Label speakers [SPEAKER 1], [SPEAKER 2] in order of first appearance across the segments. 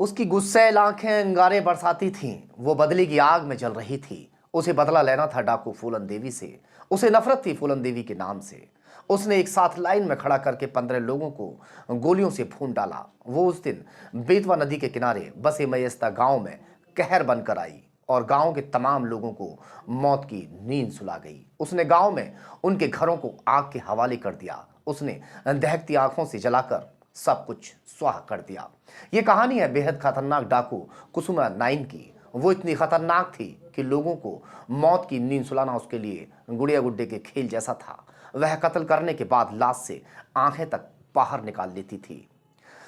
[SPEAKER 1] उसकी गुस्सैल आंखें अंगारे बरसाती थीं। वो बदले की आग में जल रही थी। उसे बदला लेना था डाकू फूलन देवी से। उसे नफरत थी फूलन देवी के नाम से। उसने एक साथ लाइन में खड़ा करके 15 लोगों को गोलियों से भून डाला। वो उस दिन बेतवा नदी के किनारे बसे मयस्ता गांव में कहर बनकर आई और गांव के तमाम लोगों को मौत की नींद सुला गई। उसने गांव में उनके घरों को आग के हवाले कर दिया। उसने दहकती आंखों से जलाकर सब कुछ स्वाह कर दिया। ये कहानी है बेहद खतरनाक डाकू कुसुमा नाइन की। वो इतनी खतरनाक थी कि लोगों को मौत की नींद सुलाना उसके लिए गुड़िया गुड्डे के खेल जैसा था। वह कत्ल करने के बाद लाश से आंखें तक बाहर निकाल लेती थी।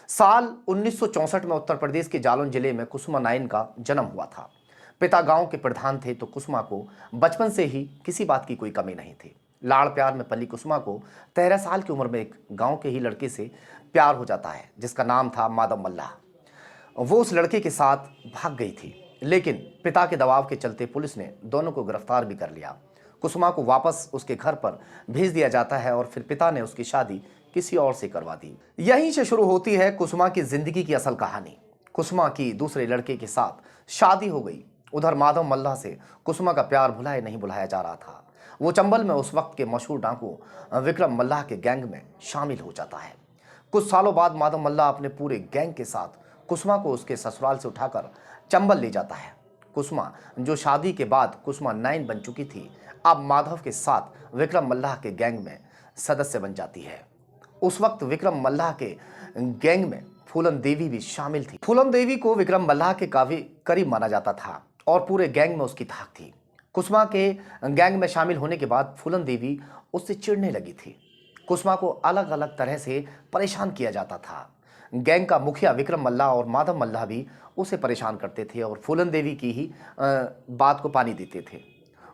[SPEAKER 1] साल 1964 में उत्तर प्रदेश के जालौन जिले में कुसुमा नाइन का जन्म हुआ था। पिता गांव के प्रधान थे तो कुसुमा को बचपन से ही किसी बात की कोई कमी नहीं थी। लाड़ प्यार में पली कुसुमा को 13 साल की उम्र में एक गांव के ही लड़के से प्यार हो जाता है जिसका नाम था माधव मल्लाह। वो उस लड़के के साथ भाग गई थी, लेकिन पिता के दबाव के चलते पुलिस ने दोनों को गिरफ्तार भी कर लिया। कुसुमा को वापस उसके घर पर भेज दिया जाता है और फिर पिता ने उसकी शादी किसी और से करवा दी। यहीं से शुरू होती है कुसुमा की जिंदगी की असल कहानी। कुसुमा की दूसरे लड़के के साथ शादी हो गई। उधर माधव मल्लाह से कुसुमा का प्यार भुलाए नहीं भुलाया जा रहा था। वो चंबल में उस वक्त के मशहूर डाकू विक्रम मल्लाह के गैंग में शामिल हो जाता है। कुछ सालों बाद माधव मल्लाह अपने पूरे गैंग के साथ कुसुमा को उसके ससुराल से उठाकर चंबल ले जाता है। कुसुमा, जो शादी के बाद कुसुमा 9 बन चुकी थी, अब माधव के साथ विक्रम मल्लाह के गैंग में सदस्य बन जाती है। उस वक्त विक्रम मल्लाह के गैंग में फूलन देवी भी शामिल थी। फूलन देवी को विक्रम मल्लाह के काफी करीब माना जाता था और पूरे गैंग में उसकी धाक थी। कुसुमा के गैंग में शामिल होने के बाद फूलन देवी उससे चिढ़ने लगी थी। कुसुमा को अलग अलग तरह से परेशान किया जाता था। गैंग का मुखिया विक्रम मल्लाह और माधव मल्लाह भी उसे परेशान करते थे और फूलन देवी की ही बात को पानी देते थे।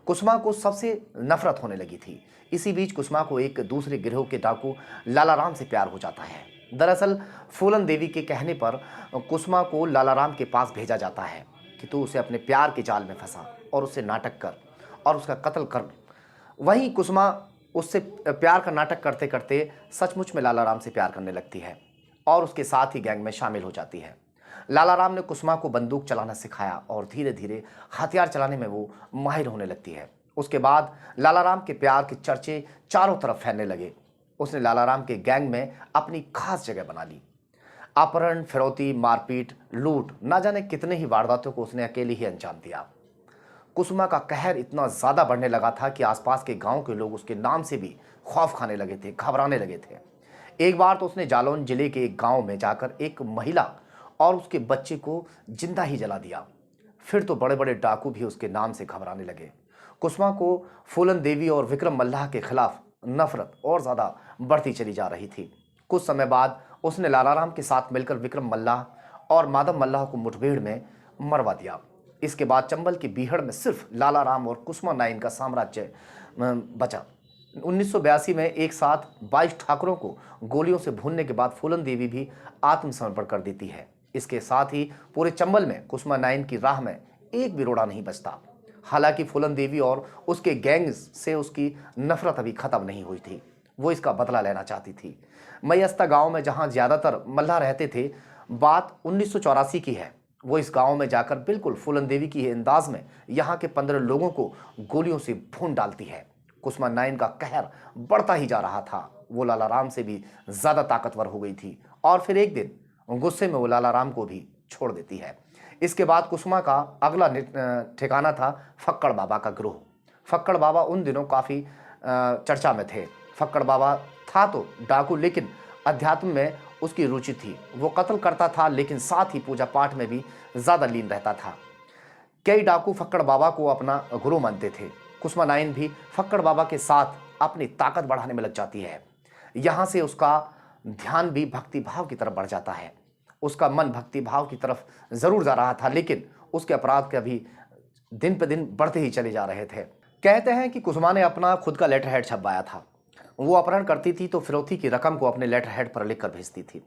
[SPEAKER 1] कुसुमा को सबसे नफरत होने लगी थी। इसी बीच कुसुमा को एक दूसरे गिरोह के डाकू लालाराम से प्यार हो जाता है। दरअसल फूलन देवी के कहने पर कुसुमा को लालाराम के पास भेजा जाता है कि तू उसे अपने प्यार के जाल में फंसा और उससे नाटक कर और उसका कत्ल कर। वहीं कुसुमा उससे प्यार का नाटक करते करते सचमुच में लालाराम से प्यार करने लगती है और उसके साथ ही गैंग में शामिल हो जाती है। लालाराम ने कुसुमा को बंदूक चलाना सिखाया और धीरे धीरे हथियार चलाने में वो माहिर होने लगती है। उसके बाद लालाराम के प्यार के चर्चे चारों तरफ फैलने लगे। उसने लालाराम के गैंग में अपनी खास जगह बना ली। अपहरण, फिरौती, मारपीट, लूट, ना जाने कितने ही वारदातों को उसने अकेले ही अंजाम दिया। कुसुमा का कहर इतना ज्यादा बढ़ने लगा था कि आसपास के गांव के लोग उसके नाम से भी खौफ खाने लगे थे, घबराने लगे थे। एक बार तो उसने जालौन जिले के एक गांव में जाकर एक महिला और उसके बच्चे को जिंदा ही जला दिया। फिर तो बड़े बड़े डाकू भी उसके नाम से घबराने लगे। कुसुमा को फूलन देवी और विक्रम मल्लाह के खिलाफ नफरत और ज्यादा बढ़ती चली जा रही थी। कुछ समय बाद उसने लालाराम के साथ मिलकर विक्रम मल्लाह और माधव मल्लाह को मुठभेड़ में मरवा दिया। इसके बाद चंबल की बीहड़ में सिर्फ लालाराम और कुसुमा नाइन का साम्राज्य बचा। 1982 में एक साथ 22 ठाकुरों को गोलियों से भूनने के बाद फूलन देवी भी आत्मसमर्पण कर देती है। इसके साथ ही पूरे चंबल में कुसुमा नाइन की राह में एक भी रोड़ा नहीं बचता। हालांकि फूलन देवी और उसके गैंग से उसकी नफरत अभी खत्म नहीं हुई थी। वो इसका बदला लेना चाहती थी। मयस्ता गांव में जहां ज्यादातर मल्लाह रहते थे, बात 1984 की है। वो इस गांव में जाकर बिल्कुल फूलन देवी की अंदाज में यहाँ के 15 लोगों को गोलियों से भून डालती है। कुसुमा नाइन का कहर बढ़ता ही जा रहा था। वो लालाराम से भी ज्यादा ताकतवर हो गई थी और फिर एक दिन गुस्से में वो लालाराम को भी छोड़ देती है। इसके बाद कुसुमा का अगला ठिकाना था फक्कड़ बाबा का गिरोह। फक्कड़ बाबा उन दिनों काफी चर्चा में थे। फक्कड़ बाबा था तो डाकू, लेकिन अध्यात्म में उसकी रुचि थी। वो कत्ल करता था लेकिन साथ ही पूजा पाठ में भी ज्यादा लीन रहता था। कई डाकू फक्कड़ बाबा को अपना गुरु मानते थे। कुसुमा नाइन भी फक्कड़ बाबा के साथ अपनी ताकत बढ़ाने में लग जाती है। यहां से उसका ध्यान भी भक्ति भाव की तरफ बढ़ जाता है। उसका मन भक्ति भाव की तरफ जरूर जा रहा था, लेकिन उसके अपराध के भी दिन पे दिन बढ़ते ही चले जा रहे थे। कहते हैं कि कुसुमा ने अपना खुद का लेटर हेड छपवाया था। वो अपहरण करती थी तो फिरौती की रकम को अपने लेटर हेड पर लिखकर भेजती थी।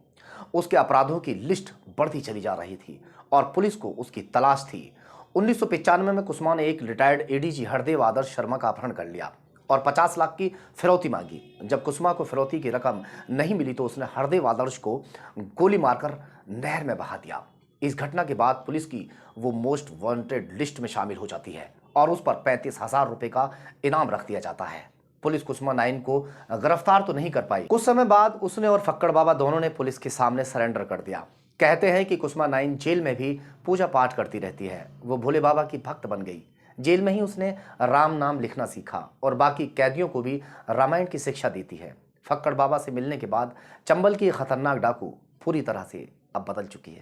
[SPEAKER 1] उसके अपराधों की लिस्ट बढ़ती चली जा रही थी और पुलिस को उसकी तलाश थी। 1995 में कुसुमा ने एक रिटायर्ड एडीजी हरदेव आदर्श शर्मा का अपहरण कर लिया और 50 लाख की फिरौती मांगी। जब कुसुमा को फिरौती की रकम नहीं मिली तो उसने हरदेव आदर्श को गोली मारकर नहर में बहा दिया। इस घटना के बाद पुलिस की वो मोस्ट वांटेड लिस्ट में शामिल हो जाती है और उस पर 35,000 रुपए का इनाम रख दिया जाता है। पुलिस कुसुमा नाइन को गिरफ्तार तो नहीं कर पाई। कुछ समय बाद उसने और फक्कड़ बाबा दोनों ने पुलिस के सामने सरेंडर कर दिया। कहते हैं कि कुसुमा नाइन जेल में भी पूजा पाठ करती रहती है। वो भोले बाबा की भक्त बन गई। जेल में ही उसने राम नाम लिखना सीखा और बाकी कैदियों को भी रामायण की शिक्षा देती है। फक्कड़ बाबा से मिलने के बाद चंबल की खतरनाक डाकू पूरी तरह से अब बदल चुकी है।